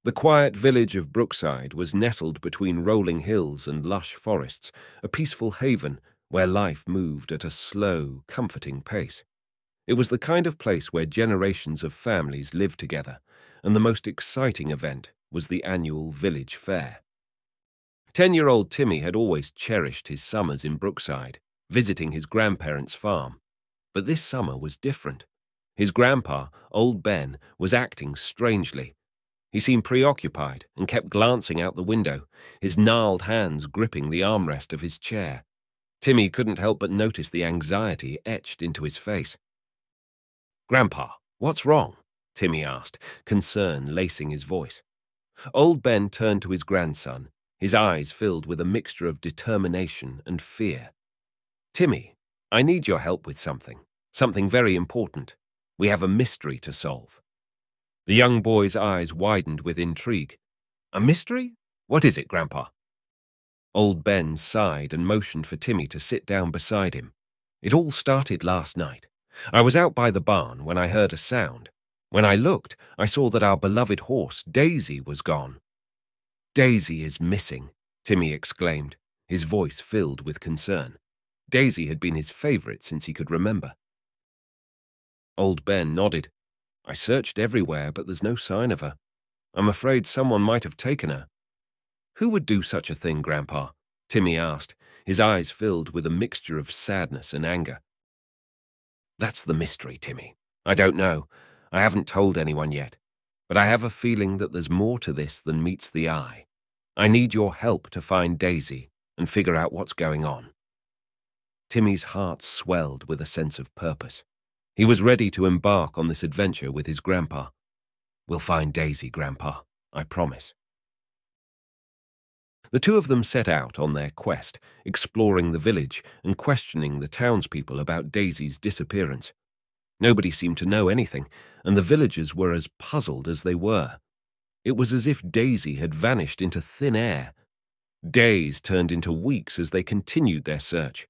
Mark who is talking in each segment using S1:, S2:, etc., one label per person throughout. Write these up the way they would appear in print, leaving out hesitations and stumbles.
S1: The quiet village of Brookside was nestled between rolling hills and lush forests, a peaceful haven where life moved at a slow, comforting pace. It was the kind of place where generations of families lived together, and the most exciting event was the annual village fair. 10-year-old Timmy had always cherished his summers in Brookside, visiting his grandparents' farm. But this summer was different. His grandpa, Old Ben, was acting strangely. He seemed preoccupied and kept glancing out the window, his gnarled hands gripping the armrest of his chair. Timmy couldn't help but notice the anxiety etched into his face. "Grandpa, what's wrong?" Timmy asked, concern lacing his voice. Old Ben turned to his grandson, his eyes filled with a mixture of determination and fear. "Timmy, I need your help with something very important. We have a mystery to solve." The young boy's eyes widened with intrigue. "A mystery? What is it, Grandpa?" Old Ben sighed and motioned for Timmy to sit down beside him. "It all started last night. I was out by the barn when I heard a sound. When I looked, I saw that our beloved horse, Daisy, was gone." "Daisy is missing," Timmy exclaimed, his voice filled with concern. Daisy had been his favorite since he could remember. Old Ben nodded. "I searched everywhere, but there's no sign of her. I'm afraid someone might have taken her." "Who would do such a thing, Grandpa?" Timmy asked, his eyes filled with a mixture of sadness and anger. "That's the mystery, Timmy. I don't know. I haven't told anyone yet. But I have a feeling that there's more to this than meets the eye. I need your help to find Daisy and figure out what's going on." Timmy's heart swelled with a sense of purpose. He was ready to embark on this adventure with his grandpa. "We'll find Daisy, Grandpa, I promise." The two of them set out on their quest, exploring the village and questioning the townspeople about Daisy's disappearance. Nobody seemed to know anything, and the villagers were as puzzled as they were. It was as if Daisy had vanished into thin air. Days turned into weeks as they continued their search.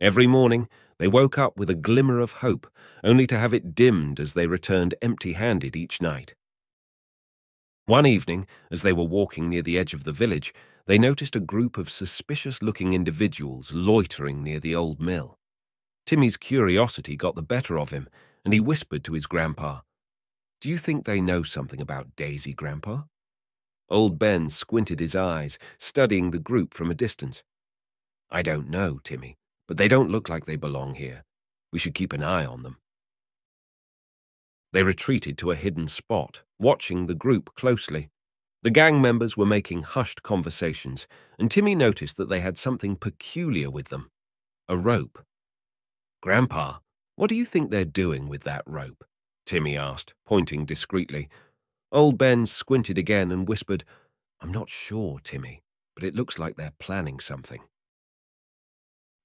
S1: Every morning, they woke up with a glimmer of hope, only to have it dimmed as they returned empty-handed each night. One evening, as they were walking near the edge of the village, they noticed a group of suspicious-looking individuals loitering near the old mill. Timmy's curiosity got the better of him, and he whispered to his grandpa, "Do you think they know something about Daisy, Grandpa?" Old Ben squinted his eyes, studying the group from a distance. "I don't know, Timmy, but they don't look like they belong here. We should keep an eye on them." They retreated to a hidden spot, watching the group closely. The gang members were making hushed conversations, and Timmy noticed that they had something peculiar with them. A rope. "Grandpa, what do you think they're doing with that rope?" Timmy asked, pointing discreetly. Old Ben squinted again and whispered, "I'm not sure, Timmy, but it looks like they're planning something."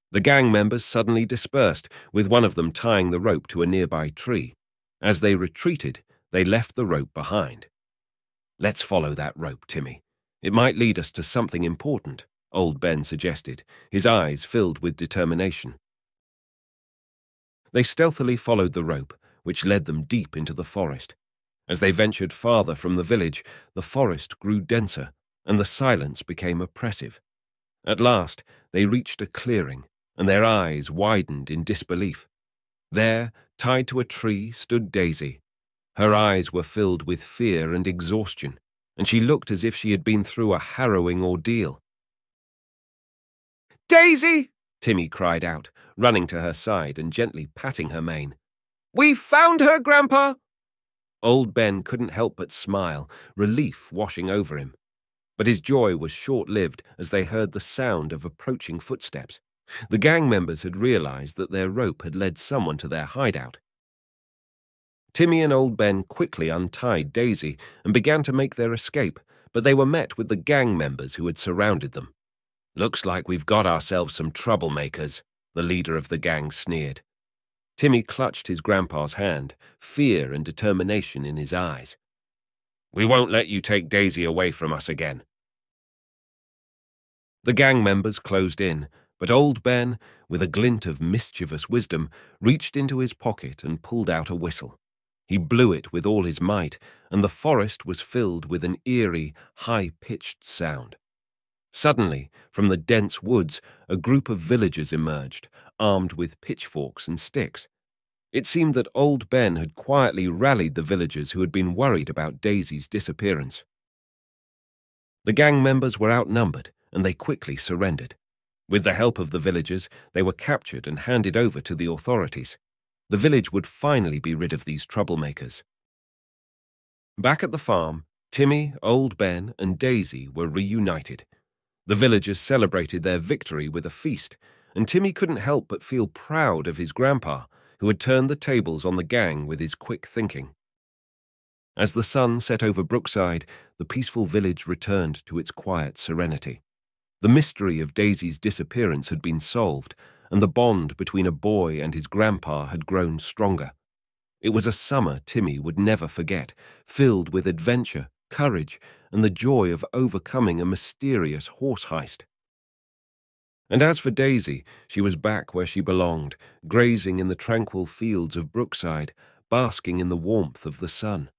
S1: The gang members suddenly dispersed, with one of them tying the rope to a nearby tree. As they retreated, they left the rope behind. "Let's follow that rope, Timmy. It might lead us to something important," Old Ben suggested, his eyes filled with determination. They stealthily followed the rope, which led them deep into the forest. As they ventured farther from the village, the forest grew denser, and the silence became oppressive. At last, they reached a clearing, and their eyes widened in disbelief. There, tied to a tree, stood Daisy. Her eyes were filled with fear and exhaustion, and she looked as if she had been through a harrowing ordeal. "Daisy!" Timmy cried out, running to her side and gently patting her mane. "We've found her, Grandpa!" Old Ben couldn't help but smile, relief washing over him. But his joy was short-lived as they heard the sound of approaching footsteps. The gang members had realized that their rope had led someone to their hideout. Timmy and Old Ben quickly untied Daisy and began to make their escape, but they were met with the gang members who had surrounded them. "Looks like we've got ourselves some troublemakers," the leader of the gang sneered. Timmy clutched his grandpa's hand, fear and determination in his eyes. "We won't let you take Daisy away from us again." The gang members closed in, but Old Ben, with a glint of mischievous wisdom, reached into his pocket and pulled out a whistle. He blew it with all his might, and the forest was filled with an eerie, high-pitched sound. Suddenly, from the dense woods, a group of villagers emerged, armed with pitchforks and sticks. It seemed that Old Ben had quietly rallied the villagers who had been worried about Daisy's disappearance. The gang members were outnumbered, and they quickly surrendered. With the help of the villagers, they were captured and handed over to the authorities. The village would finally be rid of these troublemakers. Back at the farm, Timmy, Old Ben, and Daisy were reunited. The villagers celebrated their victory with a feast, and Timmy couldn't help but feel proud of his grandpa, who had turned the tables on the gang with his quick thinking. As the sun set over Brookside, the peaceful village returned to its quiet serenity. The mystery of Daisy's disappearance had been solved, and the bond between a boy and his grandpa had grown stronger. It was a summer Timmy would never forget, filled with adventure, courage, and the joy of overcoming a mysterious horse heist. And as for Daisy, she was back where she belonged, grazing in the tranquil fields of Brookside, basking in the warmth of the sun.